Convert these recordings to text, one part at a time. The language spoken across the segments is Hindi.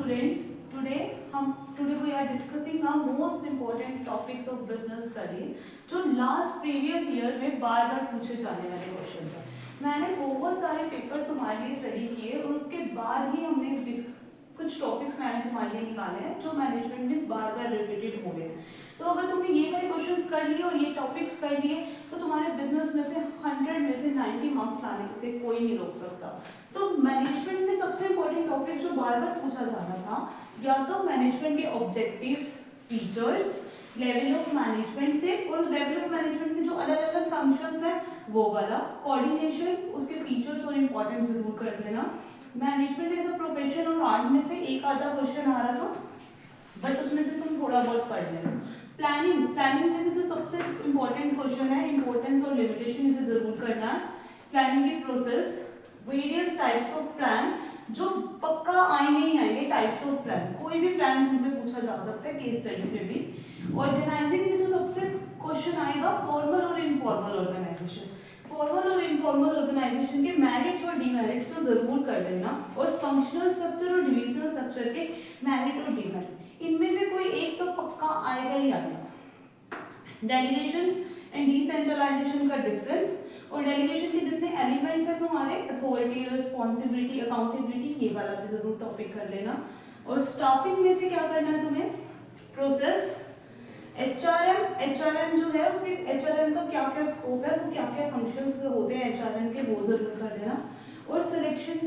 students. Today we are discussing our most important topics of business study जो लास्ट प्रीवियस ईयर में बार बार पूछे जाने वाले क्वेश्चन है। मैंने बहुत सारे पेपर तुम्हारे लिए स्टडी किए और उसके बाद ही हमने कुछ टॉपिक्स मैंने तुम्हारे लिए निकाले हैं जो मैनेजमेंट में बार बार रिपीटेड हो गए हैं। तो अगर तुमने ये वाले क्वेश्चंस कर लिए और ये टॉपिक्स कर लिए तो तुम्हारे बिजनेस में से 100 में से 90 मार्क्स लाने से कोई नहीं रोक सकता। तो मैनेजमेंट में सबसे इम्पोर्टेंट टॉपिक जो बार बार पूछा जाना था या तो मैनेजमेंट के objectives, features, level of management से और लेवल ऑफ मैनेजमेंट में जो अलग अलग फंक्शंस हैं वो वाला, कोऑर्डिनेशन, उसके फीचर्स और इम्पोर्टेंस जरूर कर लेना। मैनेजमेंट एज अ प्रोफेशन और आर्ट में से एक आधा क्वेश्चन आ रहा था बट उसमें से तुम थोड़ा बहुत पढ़ लेना। प्लानिंग में से जो सबसे इम्पोर्टेंट क्वेश्चन है इम्पोर्टेंस और लिमिटेशन, इसे जरूर करना है। प्लानिंग की process, various types of plan जो पक्का आएंगे ही आएंगे, टाइप्स ऑफ प्लान, कोई भी प्लान तुमसे पूछा जा सकता है केस स्टडी में भी। ऑर्गेनाइजिंग में जो सबसे क्वेश्चन आएगा फॉर्मल और इनफॉर्मल ऑर्गेनाइजेशन, फॉर्मल और इनफॉर्मल ऑर्गेनाइजेशन के मेरिट्स और डीमेरिट्स को जरूर कर देना। और फंक्शनल स्ट्रक्चर और डिविजनल स्ट्रक्चर के मेरिट और डीमेरिट, इनमें से कोई एक तो पक्का आएगा ही आएगा। डेलीगेशन एंड डिसेंट्रलाइजेशन का डिफरेंस और डेलीगेशन के जितने एलिमेंट्स हैं तुम्हारे, अथॉरिटी, रिस्पॉन्सिबिलिटी, अकाउंटेबिलिटी, ये वाला भी जरूर टॉपिक कर लेना। और स्टाफिंग में से क्या करना है तुम्हें, प्रोसेस, एचआरएम जो है उसके एचआरएम का क्या क्या स्कोप है, वो क्या क्या फंक्शंस होते हैं एचआरएम के, वो जरूर कर लेना। और सिलेक्शन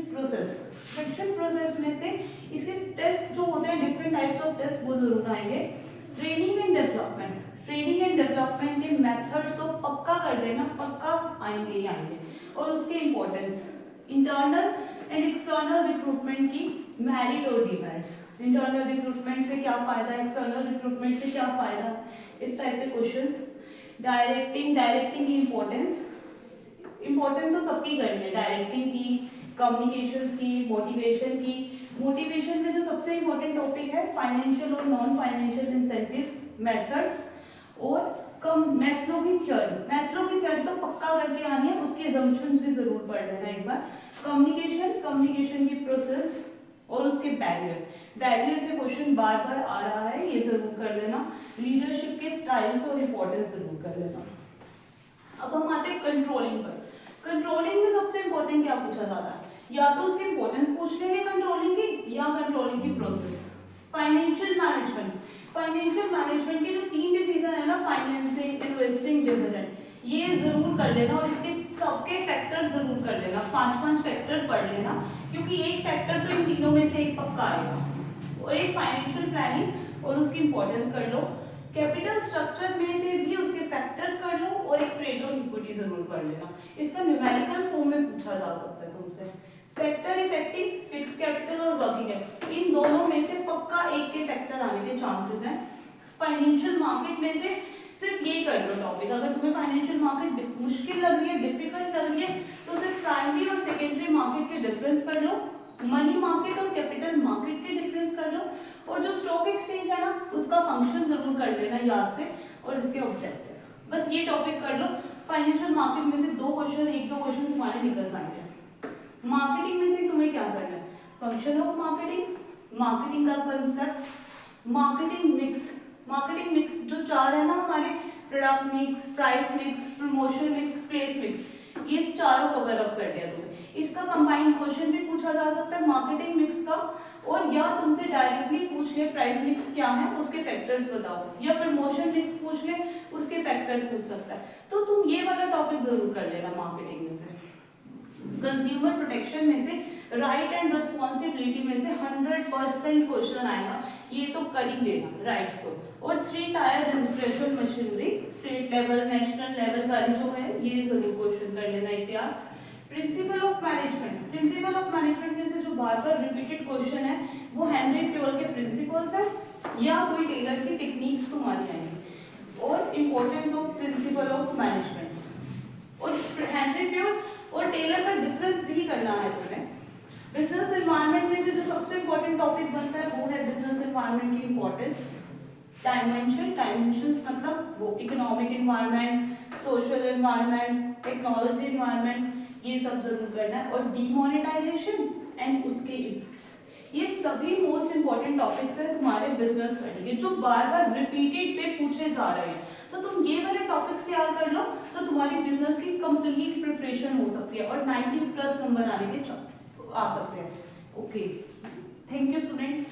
प्रोसेस में से इसके टेस्ट जो होते हैं, डिफरेंट टाइप्स ऑफ टेस्ट, वो जरूर आएंगे। ट्रेनिंग एंड डेवलपमेंट के मेथड्स तो पक्का कर देना, पक्का आएंगे ही आएंगे। और उसके importance, internal and external recruitment की मेरिट और डिमेरिट्स, इंटरनल रिक्रूटमेंट से क्या फायदा है, एक्सटर्नल रिक्रूटमेंट से क्या फायदा, इस टाइप के क्वेश्चंस। डायरेक्टिंग की इम्पोर्टेंस तो सबकी करनी है, डायरेक्टिंग की, कम्युनिकेशंस की, मोटिवेशन में जो सबसे इम्पोर्टेंट टॉपिक है फाइनेंशियल और नॉन फाइनेंशियल इंसेंटिव्स, मेथड्स। और मैस्लो की थ्योरी तो पक्का करके आनी है, उसके assumptions भी जरूर पढ़ लेना एक बार। कम्युनिकेशन की प्रोसेस और उसके बैरियर से क्वेश्चन बार बार आ रहा है, ये जरूर कर लेना। लीडरशिप के स्टाइल्स और इम्पोर्टेंस जरूर कर लेना। अब हम आते हैं कंट्रोलिंग पर। कंट्रोलिंग में सबसे इम्पोर्टेंट क्या पूछा जाता है, या तो उसकी इम्पोर्टेंस पूछ लेंगे कंट्रोलिंग की या कंट्रोलिंग की प्रोसेस। फाइनेंशियल मैनेजमेंट के जो 3 डिसीजन है ना, फाइनेंसिंग, इन्वेस्टिंग, डिविडेंड, ये जरूर कर लेना। और इसके सबके फैक्टर्स जरूर कर लेना, 5 फैक्टर पढ़ लेना, क्योंकि एक फैक्टर तो इन तीनों में से एक पक्का आएगा। और एक फाइनेंशियल प्लानिंग और उसकी इंपॉर्टेंस कर लो। कैपिटल स्ट्रक्चर में से भी उसके फैक्टर्स कर लो और एक ट्रेड और इक्विटी जरूर कर लेना। इसका न्यूमेरिकल फॉर्म में पूछा जा सकता है तुमसे। फैक्टर इफेक्टिव, फिक्स कैपिटल और वर्किंग कैपिटल, इन दोनों में से पक्का एक के फैक्टर आने के चांसेस हैं। फाइनेंशियल मार्केट में से सिर्फ ये कर लो टॉपिक, अगर तुम्हें फाइनेंशियल मार्केट मुश्किल लग रही है, डिफिकल्ट लग रही है, तो सिर्फ प्राइमरी और सेकेंडरी मार्केट के डिफरेंस कर लो, मनी मार्केट और कैपिटल मार्केट के डिफरेंस कर लो, और जो स्टॉक एक्सचेंज है ना उसका फंक्शन जरूर कर लेना याद से, और इसके ऑब्जेक्टिव, बस ये टॉपिक कर लो। फाइनेंशियल मार्केट में से एक दो क्वेश्चन तुम्हारे निकल जाएंगे। मार्केटिंग में से तुम्हें क्या करना है, फंक्शन ऑफ मार्केटिंग का कंसेप्ट, मार्केटिंग मिक्स जो 4 है ना हमारे, product mix, price mix, promotion mix, place mix, ये चारों कवर अप कर दिया तुम्हें। इसका कंबाइंड क्वेश्चन भी पूछा जा सकता है मार्केटिंग मिक्स का, और या तुमसे डायरेक्टली पूछ ले प्राइस मिक्स क्या है उसके फैक्टर्स बताओ, या प्रमोशन मिक्स पूछ ले उसके फैक्टर पूछ सकता है। तो तुम ये वाला टॉपिक जरूर कर लेना मार्केटिंग में से। कंज्यूमर प्रोटेक्शन में से, राइट एंड रिस्पॉन्सिबिलिटी में से 100% क्वेश्चन आएगा, ये तो कर ही लेना, राइट्स हो। और 3 tier redressal machinery, state level, national level वाली जो है, ये जरूर क्वेश्चन कर लेना इत्यादि। प्रिंसिपल ऑफ मैनेजमेंट में से जो बार बार रिपीटेड क्वेश्चन है वो हेनरी फ्योल के प्रिंसिपल्स है या कोई टेलर की टेक्निक्स तुम्हारी आएंगी। और importance of principle of management, और हेनरी फ्योल और टेलर का डिफरेंस भी करना है तुम्हें। बिजनेस एनवायरनमेंट में से जो सबसे इंपॉर्टेंट टॉपिक बनता है वो है बिजनेस एनवायरनमेंट की इंपॉर्टेंस। डायमेंशंस मतलब वो economic environment, social environment, technology environment, ये सब जरूर करना है। और डिमोनेटाइजेशन एंड उसके इफेक्ट्स, ये सभी मोस्ट इंपॉर्टेंट टॉपिक्स है तुम्हारे बिजनेस स्टडी के, जो बार बार रिपीटेड पे पूछे जा रहे हैं। तो तुम ये वाले टॉपिक्स तैयार कर लो तो तुम्हारी बिजनेस की कंप्लीट प्रिपरेशन हो सकती है और 90+ नंबर आने के आ सकते हैं। Okay, thank you students.